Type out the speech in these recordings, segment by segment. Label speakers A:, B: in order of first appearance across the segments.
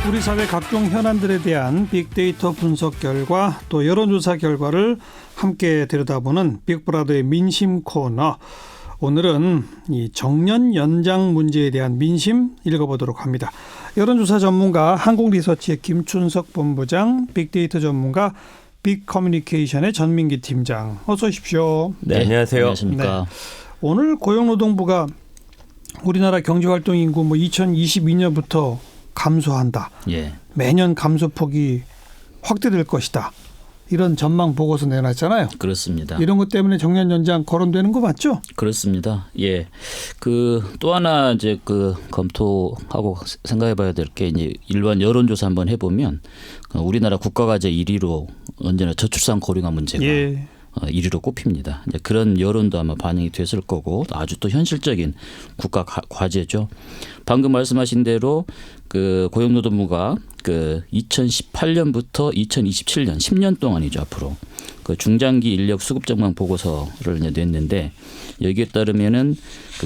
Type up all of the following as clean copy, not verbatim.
A: 우리 사회 각종 현안들에 대한 빅데이터 분석 결과 또 여론조사 결과를 함께 들여다보는 빅브라더의 민심 코너. 오늘은 이 정년 연장 문제에 대한 민심 읽어보도록 합니다. 여론조사 전문가 한국리서치의 김춘석 본부장, 빅데이터 전문가 빅커뮤니케이션의 전민기 팀장, 어서 오십시오.
B: 네, 안녕하세요.
C: 안녕하십니까.
A: 네. 오늘 고용노동부가 우리나라 경제활동 인구 2022년부터 감소한다.
C: 예.
A: 매년 감소폭이 확대될 것이다. 이런 전망 보고서 내놨잖아요.
C: 그렇습니다.
A: 이런 것 때문에 정년 연장 거론되는 거 맞죠?
C: 그렇습니다. 예. 또 하나 이제 검토하고 생각해봐야 될 게 이제 일반 여론조사 한번 해보면 우리나라 국가과제 1위로 언제나 저출산 고령화 문제가 1위로 꼽힙니다. 이제 그런 여론도 아마 반영이 됐을 거고 아주 또 현실적인 국가 과제죠. 방금 말씀하신 대로 고용노동부가 2018년부터 2027년 10년 동안이죠 앞으로 중장기 인력 수급 전망 보고서를 이제 냈는데 여기에 따르면은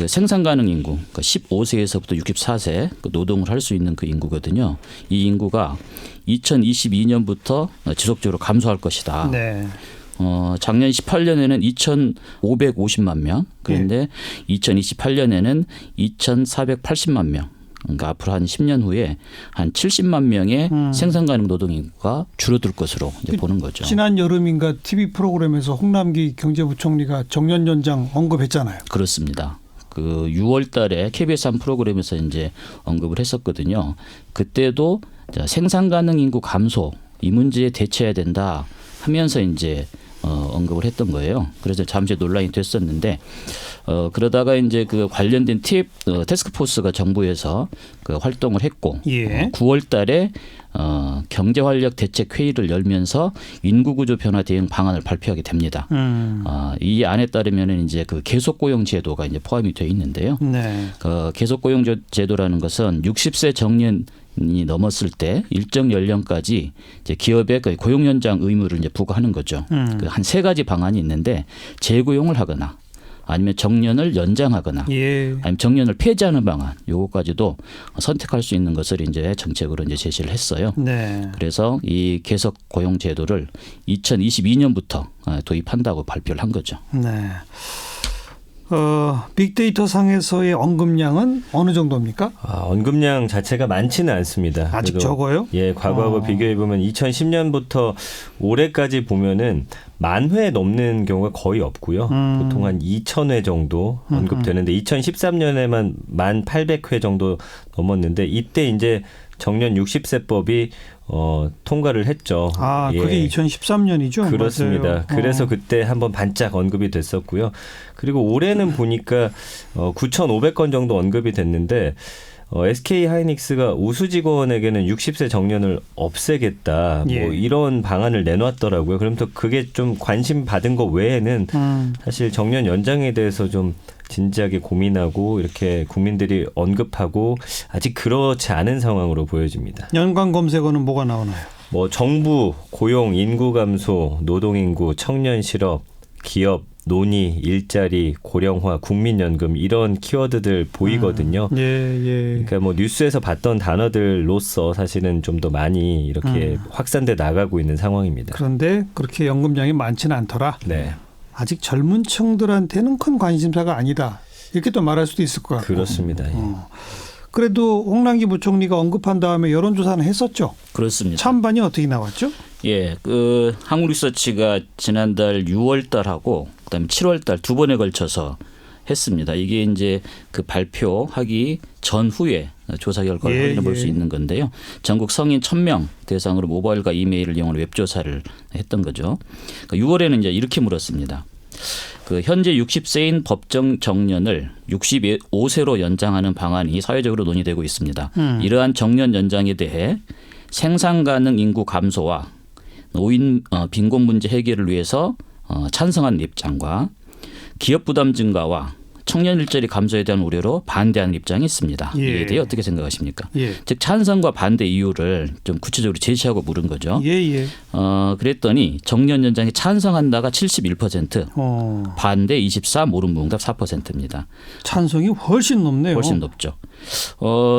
C: 생산 가능 인구 15세에서부터 64세 노동을 할 수 있는 그 인구거든요. 이 인구가 2022년부터 지속적으로 감소할 것이다.
A: 네.
C: 작년 18년에는 2,550만 명, 그런데 2028년에는 2,480만 명. 그러니까 앞으로 한 10년 후에 한 70만 명의 생산 가능 노동 인구가 줄어들 것으로 이제 보는 거죠.
A: 지난 여름인가 TV 프로그램에서 홍남기 경제부총리가 정년 연장 언급했잖아요.
C: 그렇습니다. 6월 달에 KBS 한 프로그램에서 이제 언급을 했었거든요. 그때도 생산 가능 인구 감소 이 문제에 대처해야 된다 하면서 이제 언급을 했던 거예요. 그래서 잠시 논란이 됐었는데 그러다가 이제 관련된 태스크포스가 정부에서 활동을 했고 9월 달에 경제활력 대책 회의를 열면서 인구구조 변화 대응 방안을 발표하게 됩니다. 이 안에 따르면은 이제 계속고용 제도가 이제 포함이 되어 있는데요.
A: 네.
C: 계속고용 제도라는 것은 60세 정년이 넘었을 때 일정 연령까지 이제 기업에 고용 연장 의무를 이제 부과하는 거죠. 한 세 가지 방안이 있는데 재고용을 하거나 아니면 정년을 연장하거나 아니면 정년을 폐지하는 방안 요거까지도 선택할 수 있는 것을 이제 정책으로 이제 제시를 했어요.
A: 네.
C: 그래서 이 계속 고용 제도를 2022년부터 도입한다고 발표를 한 거죠.
A: 네. 빅데이터 상에서의 언급량은 어느 정도입니까?
B: 언급량 자체가 많지는 않습니다.
A: 아직 적어요?
B: 예, 과거하고 비교해 보면 2010년부터 올해까지 보면은 10,000회 넘는 경우가 거의 없고요. 보통 한 2,000회 정도 언급되는데 2013년에만 1,800회 정도 넘었는데 이때 이제 정년 60세법이 통과를 했죠.
A: 그게 2013년이죠?
B: 그렇습니다.
A: 맞아요.
B: 그래서 그때 한번 반짝 언급이 됐었고요. 그리고 올해는 보니까 9,500건 정도 언급이 됐는데 SK 하이닉스가 우수 직원에게는 60세 정년을 없애겠다. 이런 방안을 내놨더라고요. 그럼 또 그게 좀 관심 받은 것 외에는 사실 정년 연장에 대해서 좀 진지하게 고민하고 이렇게 국민들이 언급하고 아직 그렇지 않은 상황으로 보여집니다.
A: 연관 검색어는 뭐가 나오나요?
B: 정부, 고용, 인구 감소, 노동인구, 청년 실업, 기업, 논의, 일자리, 고령화, 국민연금 이런 키워드들 보이거든요. 그러니까 뉴스에서 봤던 단어들로서 사실은 좀 더 많이 이렇게 확산돼 나가고 있는 상황입니다.
A: 그런데 그렇게 연금량이 많지는 않더라.
B: 네. 아직
A: 젊은 층들한테는 큰 관심사가 아니다. 이렇게 또 말할 수도 있을 것 같고.
B: 그렇습니다.
A: 그래도 홍남기 부총리가 언급한 다음에 여론조사는 했었죠.
C: 그렇습니다.
A: 찬반이 어떻게 나왔죠?
C: 예, 한국리서치가 지난달 6월 달하고 그다음에 7월 달 두 번에 걸쳐서 했습니다. 이게 이제 발표하기 전후에 조사 결과를 확인해 볼 수 있는 건데요. 전국 성인 1,000명 대상으로 모바일과 이메일을 이용한 웹조사를 했던 거죠. 6월에는 이제 이렇게 물었습니다. 현재 60세인 법정 정년을 65세로 연장하는 방안이 사회적으로 논의되고 있습니다. 이러한 정년 연장에 대해 생산 가능 인구 감소와 노인 빈곤 문제 해결을 위해서 찬성하는 입장과 기업 부담 증가와 청년 일자리 감소에 대한 우려로 반대하는 입장이 있습니다.
A: 예.
C: 이에 대해 어떻게 생각하십니까?
A: 예.
C: 즉 찬성과 반대 이유를 좀 구체적으로 제시하고 물은 거죠.
A: 예.
C: 그랬더니 정년 연장에 찬성한다가 71%, 반대 24, 모른무응답 4%입니다.
A: 찬성이 훨씬 높네요.
C: 훨씬 높죠.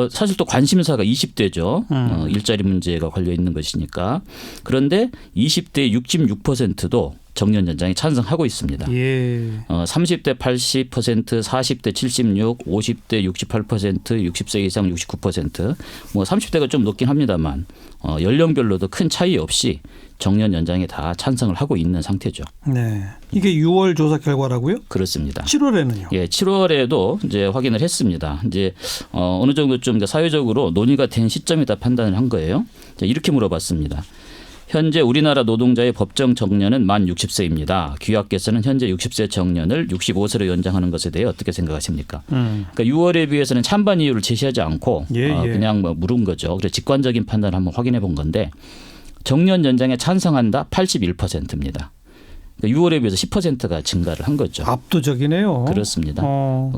C: 사실 또 관심사가 20대죠. 일자리 문제가 걸려 있는 것이니까. 그런데 20대 66%도 정년 연장에 찬성하고 있습니다.
A: 예.
C: 30대 80%, 40대 76, 50대 68%, 60세 이상 69%. 뭐 30대가 좀 높긴 합니다만 연령별로도 큰 차이 없이 정년 연장에 다 찬성을 하고 있는 상태죠.
A: 네. 이게 6월 조사 결과라고요?
C: 그렇습니다.
A: 7월에는요?
C: 예, 7월에도 이제 확인을 했습니다. 이제 어느 정도 좀 사회적으로 논의가 된 시점이다 판단을 한 거예요. 자, 이렇게 물어봤습니다. 현재 우리나라 노동자의 법정 정년은 만 60세입니다. 귀하께서는 현재 60세 정년을 65세로 연장하는 것에 대해 어떻게 생각하십니까? 그러니까 6월에 비해서는 찬반 이유를 제시하지 않고 그냥 뭐 물은 거죠. 그래서 직관적인 판단을 한번 확인해 본 건데 정년 연장에 찬성한다 81%입니다. 그러니까 6월에 비해서 10%가 증가를 한 거죠.
A: 압도적이네요.
C: 그렇습니다.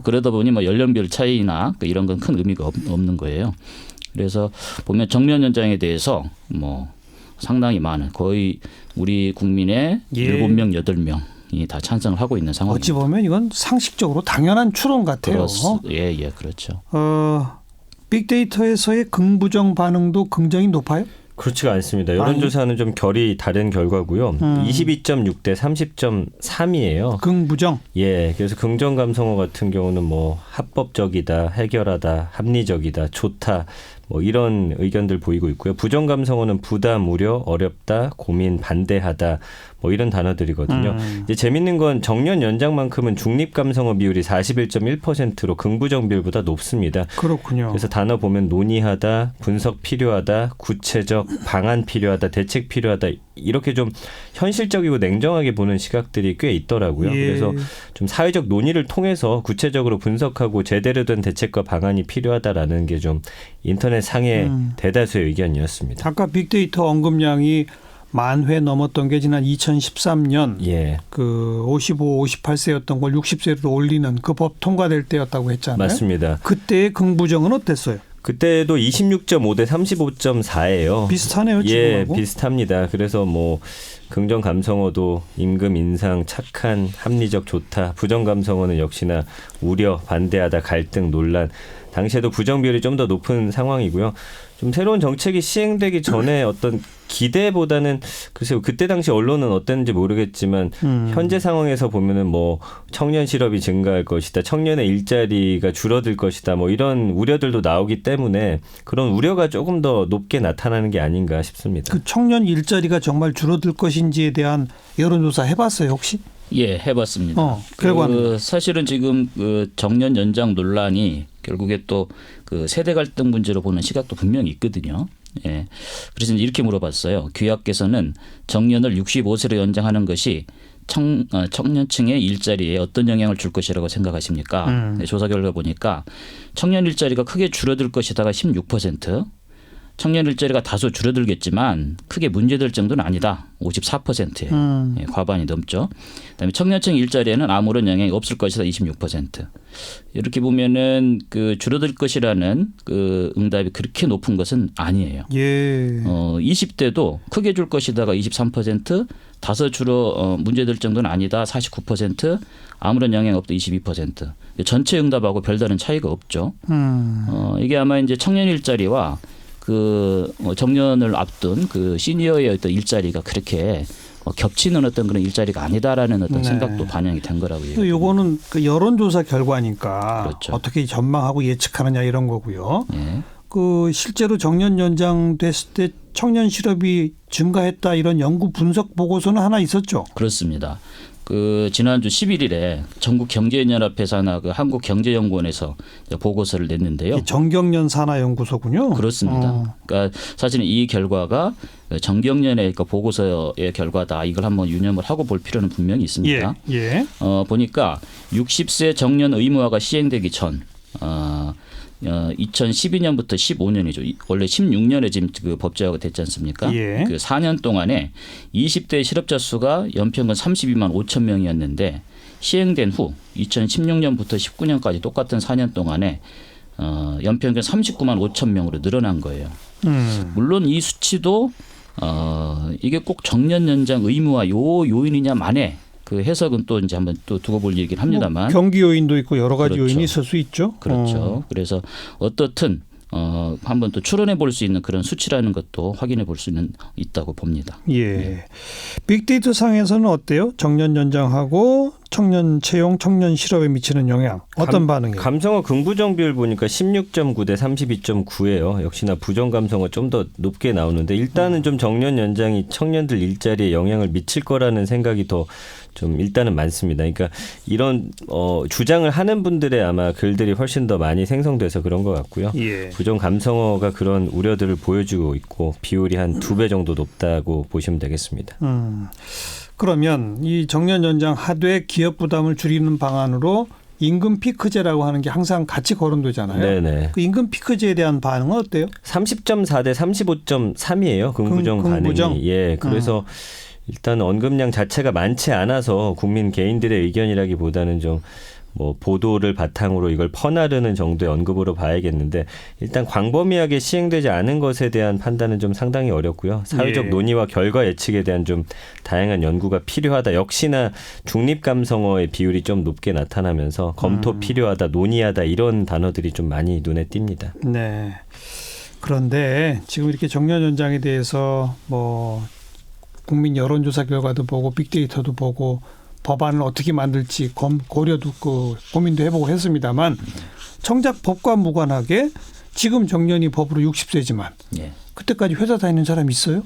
C: 그러다 보니 뭐 연령별 차이나 이런 건 큰 의미가 없는 거예요. 그래서 보면 정년 연장에 대해서 뭐 상당히 많은 거의 우리 국민의 7명, 8명이 다 찬성을 하고 있는 상황입니다.
A: 어찌 보면 이건 상식적으로 당연한 추론 같아요.
C: 예, 그렇죠.
A: 빅데이터에서의 긍부정 반응도 긍정이 높아요?
B: 그렇지가 않습니다. 여론조사는 좀 결이 다른 결과고요. 22.6 대 30.3이에요.
A: 긍부정.
B: 예, 그래서 긍정 감성어 같은 경우는 뭐 합법적이다, 해결하다, 합리적이다, 좋다, 뭐 이런 의견들 보이고 있고요. 부정 감성어는 부담, 우려, 어렵다, 고민, 반대하다, 뭐 이런 단어들이거든요. 이제 재밌는 건 정년 연장만큼은 중립 감성어 비율이 41.1%로 긍부정 비율보다 높습니다.
A: 그렇군요.
B: 그래서 단어 보면 논의하다, 분석 필요하다, 구체적, 방안 필요하다, 대책 필요하다 이렇게 좀 현실적이고 냉정하게 보는 시각들이 꽤 있더라고요.
A: 예.
B: 그래서 좀 사회적 논의를 통해서 구체적으로 분석하고 제대로 된 대책과 방안이 필요하다라는 게 좀 인터넷 상의 대다수의 의견이었습니다.
A: 아까 빅데이터 언급량이 10,000회 넘었던 게 지난 2013년
B: 예.
A: 그 55, 58세였던 걸 60세로 올리는 그 법 통과될 때였다고 했잖아요.
B: 맞습니다.
A: 그때의 긍부정은 어땠어요?
B: 그때도 26.5 대 35.4예요.
A: 비슷하네요, 지금하고.
B: 예, 비슷합니다. 그래서 뭐 긍정 감성어도 임금 인상, 착한, 합리적, 좋다. 부정 감성어는 역시나 우려, 반대하다, 갈등, 논란. 당시에도 부정 비율이 좀 더 높은 상황이고요. 좀 새로운 정책이 시행되기 전에 어떤 기대보다는 글쎄요. 그때 당시 언론은 어땠는지 모르겠지만 현재 상황에서 보면은 뭐 청년 실업이 증가할 것이다. 청년의 일자리가 줄어들 것이다. 뭐 이런 우려들도 나오기 때문에 그런 우려가 조금 더 높게 나타나는 게 아닌가 싶습니다.
A: 그 청년 일자리가 정말 줄어들 것인지에 대한 여론조사 해봤어요, 혹시?
C: 예, 해봤습니다.
A: 결과는
C: 사실은 지금 그 정년 연장 논란이 결국에 또 그 세대 갈등 문제로 보는 시각도 분명히 있거든요. 예, 그래서 이제 이렇게 물어봤어요. 귀하께서는 정년을 65세로 연장하는 것이 청년층의 일자리에 어떤 영향을 줄 것이라고 생각하십니까? 네, 조사 결과 보니까 청년 일자리가 크게 줄어들 것이다가 16%, 청년 일자리가 다소 줄어들겠지만 크게 문제될 정도는 아니다. 54%예요. 예, 과반이 넘죠. 그다음에 청년층 일자리에는 아무런 영향이 없을 것이다. 26%. 이렇게 보면은 그 줄어들 것이라는 그 응답이 그렇게 높은 것은 아니에요.
A: 예.
C: 20대도 크게 줄 것이다가 23%, 다소 줄어 문제될 정도는 아니다. 49%, 아무런 영향 없다. 22%. 전체 응답하고 별다른 차이가 없죠. 이게 아마 이제 청년 일자리와 그 정년을 앞둔 그 시니어의 어떤 일자리가 그렇게 겹치는 어떤 그런 일자리가 아니다라는 어떤 생각도 반영이 된 거라고 얘기합니다.
A: 요거는 그 여론조사 결과니까
C: 그렇죠.
A: 어떻게 전망하고 예측하느냐 이런 거고요.
C: 예.
A: 그 실제로 정년 연장됐을 때 청년 실업이 증가했다 이런 연구 분석 보고서는 하나 있었죠.
C: 그렇습니다. 그 지난주 11일에 전국경제연합회사 하나 그 한국경제연구원에서 보고서를 냈는데요.
A: 정경련 산하연구소군요.
C: 그렇습니다. 그러니까 사실은 이 결과가 정경련의 그 보고서의 결과다. 이걸 한번 유념을 하고 볼 필요는 분명히 있습니다.
A: 예.
C: 보니까 60세 정년 의무화가 시행되기 전 2012년부터 15년이죠. 원래 16년에 지금 그 법제화가 됐지 않습니까?
A: 예.
C: 그 4년 동안에 20대 실업자 수가 연평균 32만 5천 명이었는데 시행된 후 2016년부터 19년까지 똑같은 4년 동안에 연평균 39만 5천 명으로 늘어난 거예요. 물론 이 수치도 이게 꼭 정년 연장 의무화 요인이냐만의 그 해석은 또 이제 한번 또 두고 볼 얘기긴 합니다만
A: 경기 요인도 있고 여러 가지
C: 그렇죠.
A: 요인이 있을 수 있죠.
C: 그렇죠. 그래서 어떻든 한번 또 추론해 볼 수 있는 그런 수치라는 것도 확인해 볼 수는 있다고 봅니다.
A: 예. 빅데이터 상에서는 어때요? 정년 연장하고 청년 채용, 청년 실업에 미치는 영향 어떤 반응이에요?
B: 감성어 긍부정 비율 보니까 16.9 대 32.9예요. 역시나 부정 감성어 좀 더 높게 나오는데 일단은 좀 정년 연장이 청년들 일자리에 영향을 미칠 거라는 생각이 더 좀 일단은 많습니다. 그러니까 이런 주장을 하는 분들의 아마 글들이 훨씬 더 많이 생성돼서 그런 것 같고요.
A: 예.
B: 부정 감성어가 그런 우려들을 보여주고 있고 비율이 한 2배 정도 높다고 보시면 되겠습니다.
A: 그러면 이 정년 연장 하되 기업 부담을 줄이는 방안으로 임금 피크제라고 하는 게 항상 같이 거론되잖아요.
B: 네네.
A: 그 임금 피크제에 대한 반응은 어때요?
B: 30.4 대 35.3이에요. 긍부정
A: 긍부정?
B: 반응이. 예. 그래서 일단 언급량 자체가 많지 않아서 국민 개인들의 의견이라기보다는 좀 뭐 보도를 바탕으로 이걸 퍼나르는 정도의 언급으로 봐야겠는데 일단 광범위하게 시행되지 않은 것에 대한 판단은 좀 상당히 어렵고요. 사회적
A: 예.
B: 논의와 결과 예측에 대한 좀 다양한 연구가 필요하다. 역시나 중립 감성어의 비율이 좀 높게 나타나면서 검토 필요하다, 논의하다 이런 단어들이 좀 많이 눈에 띕니다.
A: 네. 그런데 지금 이렇게 정년 연장에 대해서 뭐 국민 여론조사 결과도 보고 빅데이터도 보고 법안을 어떻게 만들지 고려도 고민도 해보고 했습니다만 정작 법과 무관하게 지금 정년이 법으로 60세지만
C: 예.
A: 그때까지 회사 다니는 사람 있어요?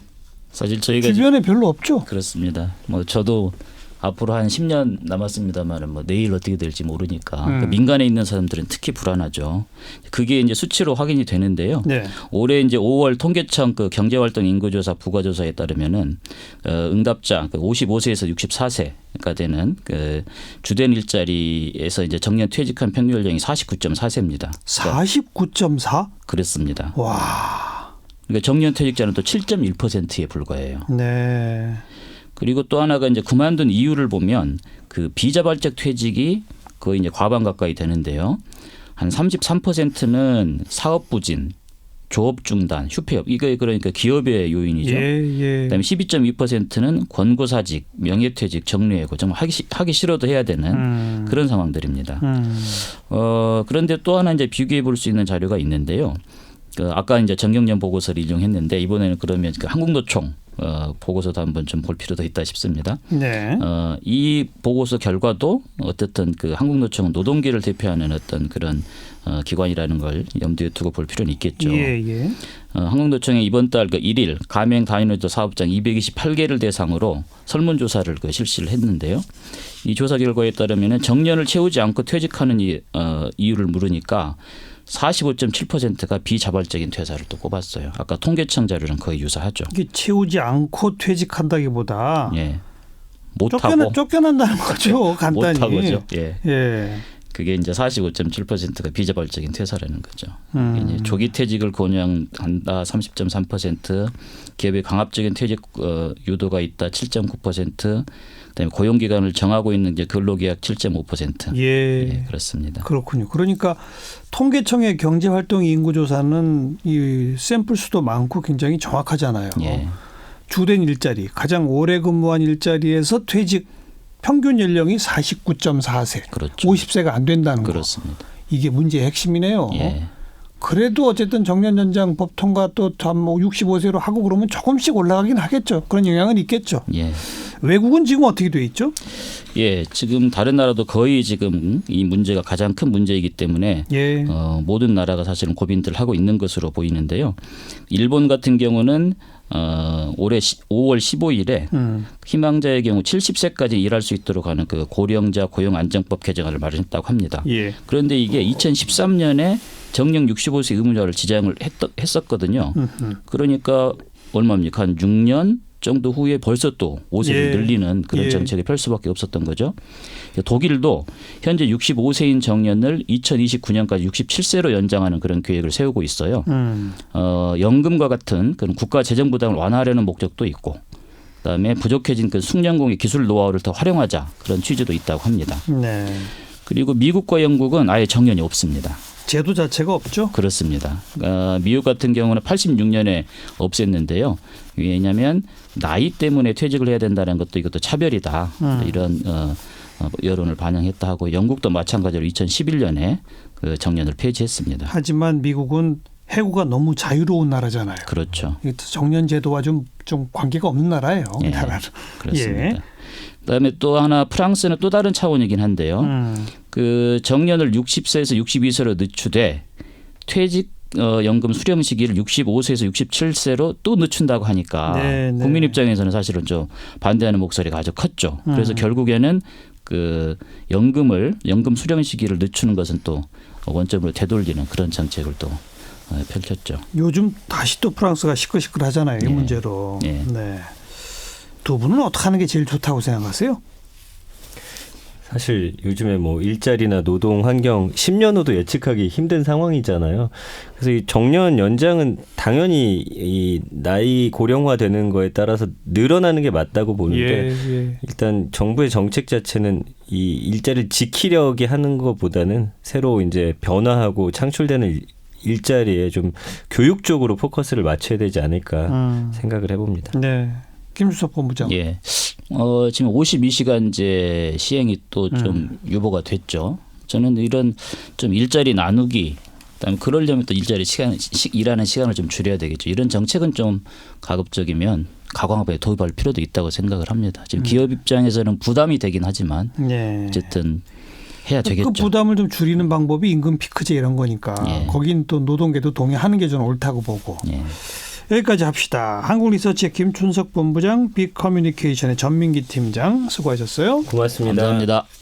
C: 사실 저희가
A: 주변에 별로 없죠.
C: 그렇습니다. 뭐 저도 앞으로 한 10년 남았습니다만 뭐 내일 어떻게 될지 모르니까 그러니까 민간에 있는 사람들은 특히 불안하죠. 그게 이제 수치로 확인이 되는데요.
A: 네.
C: 올해 이제 5월 통계청 그 경제활동 인구조사 부가조사에 따르면은 응답자 55세에서 64세가 되는 그 주된 일자리에서 이제 정년 퇴직한 평균 연령이 49.4세입니다.
A: 49.4?
C: 그렇습니다.
A: 와.
C: 그러니까 정년 퇴직자는 또 7.1%에 불과해요.
A: 네.
C: 그리고 또 하나가 이제 그만둔 이유를 보면 그 비자발적 퇴직이 거의 이제 과반 가까이 되는데요. 한 33%는 사업 부진, 조업 중단, 휴폐업 이거 그러니까 기업의 요인이죠.
A: 예.
C: 그다음에 12.2%는 권고사직, 명예퇴직, 정리해고 정말 하기 싫어도 해야 되는 그런 상황들입니다. 그런데 또 하나 이제 비교해 볼 수 있는 자료가 있는데요. 아까 이제 정경련 보고서를 인용했는데 이번에는 그러면 그 한국노총 보고서도 한번 좀 볼 필요도 있다 싶습니다.
A: 네.
C: 이 보고서 결과도 어쨌든 그 한국노총은 노동계를 대표하는 어떤 그런 기관이라는 걸 염두에 두고 볼 필요는 있겠죠.
A: 예.
C: 한국노총이 이번 달 그 1일 가맹 다인노조 사업장 228개를 대상으로 설문조사를 실시를 했는데요. 이 조사 결과에 따르면 정년을 채우지 않고 퇴직하는 이유를 물으니까 45.7%가 비자발적인 퇴사를 또 꼽았어요. 아까 통계청 자료랑 거의 유사하죠.
A: 이게 채우지 않고 퇴직한다기보다
C: 예. 못하고
A: 쫓겨난다는 거죠. 간단히.
C: 못한 거죠. 예.
A: 예.
C: 그게 이제 45.7%가 비자발적인 퇴사라는 거죠. 이제
A: 음.
C: 조기 퇴직을 권유한다 30.3%, 기업의 강압적인 퇴직 유도가 있다 7.9%, 그다음에 고용 기간을 정하고 있는 이제 근로계약 7.5%. 예, 그렇습니다.
A: 그렇군요. 그러니까 통계청의 경제활동 인구조사는 이 샘플 수도 많고 굉장히 정확하잖아요.
C: 예.
A: 주된 일자리, 가장 오래 근무한 일자리에서 퇴직 평균 연령이 49.4세.
C: 그렇죠.
A: 50세가 안 된다는 거.
C: 그렇습니다.
A: 이게 문제의 핵심이네요.
C: 예.
A: 그래도 어쨌든 정년 연장 법 통과 또 뭐 65세로 하고 그러면 조금씩 올라가긴 하겠죠. 그런 영향은 있겠죠.
C: 예.
A: 외국은 지금 어떻게 돼 있죠?
C: 예, 지금 다른 나라도 거의 지금 이 문제가 가장 큰 문제이기 때문에
A: 예.
C: 모든 나라가 사실은 고민들을 하고 있는 것으로 보이는데요. 일본 같은 경우는 올해 5월 15일에 희망자의 경우 70세까지 일할 수 있도록 하는 그 고령자 고용안정법 개정안을 마련했다고 합니다.
A: 예.
C: 그런데 이게 2013년에 정령 65세 의무자를 지정을 했었거든요. 그러니까 얼마입니까? 한 6년 정도 후에 벌써 또 5세를
A: 예.
C: 늘리는 그런
A: 예.
C: 정책을 펼 수밖에 없었던 거죠. 독일도 현재 65세인 정년을 2029년까지 67세로 연장하는 그런 계획을 세우고 있어요. 연금과 같은 그런 국가 재정 부담을 완화하려는 목적도 있고 그다음에 부족해진 그 숙련공의 기술 노하우를 더 활용하자 그런 취지도 있다고 합니다.
A: 네.
C: 그리고 미국과 영국은 아예 정년이 없습니다.
A: 제도 자체가 없죠.
C: 그렇습니다. 미국 같은 경우는 86년에 없앴는데요. 왜냐하면 나이 때문에 퇴직을 해야 된다는 것도 이것도 차별이다. 이런 여론을 반영했다 하고 영국도 마찬가지로 2011년에 그 정년을 폐지했습니다.
A: 하지만 미국은 해고가 너무 자유로운 나라잖아요.
C: 그렇죠.
A: 정년 제도와 좀 관계가 없는 나라예요.
C: 예,
A: 나라는.
C: 그렇습니다.
A: 예.
C: 그다음에 또 하나 프랑스는 또 다른 차원이긴 한데요. 그 정년을 60세에서 62세로 늦추되 퇴직 연금 수령 시기를 65세에서 67세로 또 늦춘다고 하니까
A: 네, 네.
C: 국민 입장에서는 사실은 좀 반대하는 목소리가 아주 컸죠. 그래서 결국에는 그 연금 수령 시기를 늦추는 것은 또 원점으로 되돌리는 그런 정책을 또 펼쳤죠.
A: 요즘 다시 또 프랑스가 시끌시끌하잖아요. 이
C: 예.
A: 문제로.
C: 예.
A: 네. 두 분은 어떻게 하는 게 제일 좋다고 생각하세요?
B: 사실 요즘에 뭐 일자리나 노동 환경 10년 후도 예측하기 힘든 상황이잖아요. 그래서 이 정년 연장은 당연히 이 나이 고령화되는 거에 따라서 늘어나는 게 맞다고 보는데 일단 정부의 정책 자체는 이 일자리를 지키려게 하는 것보다는 새로 이제 변화하고 창출되는 일자리에 좀 교육적으로 포커스를 맞춰야 되지 않을까 생각을 해봅니다.
A: 네. 김수석 본부장.
C: 예. 지금 52시간제 시행이 또 좀 유보가 됐죠. 저는 이런 좀 일자리 나누기, 그다음에 그러려면 또 일하는 시간을 좀 줄여야 되겠죠. 이런 정책은 좀 가급적이면 가광업에 도입할 필요도 있다고 생각을 합니다. 지금 기업 입장에서는 부담이 되긴 하지만
A: 네.
C: 어쨌든 해야 되겠죠.
A: 그 부담을 좀 줄이는 방법이 임금 피크제 이런 거니까
C: 예.
A: 거긴 또 노동계도 동의하는 게 저는 옳다고 보고.
C: 예.
A: 여기까지 합시다. 한국리서치의 김춘석 본부장, 빅커뮤니케이션의 전민기 팀장 수고하셨어요.
B: 고맙습니다.
C: 감사합니다.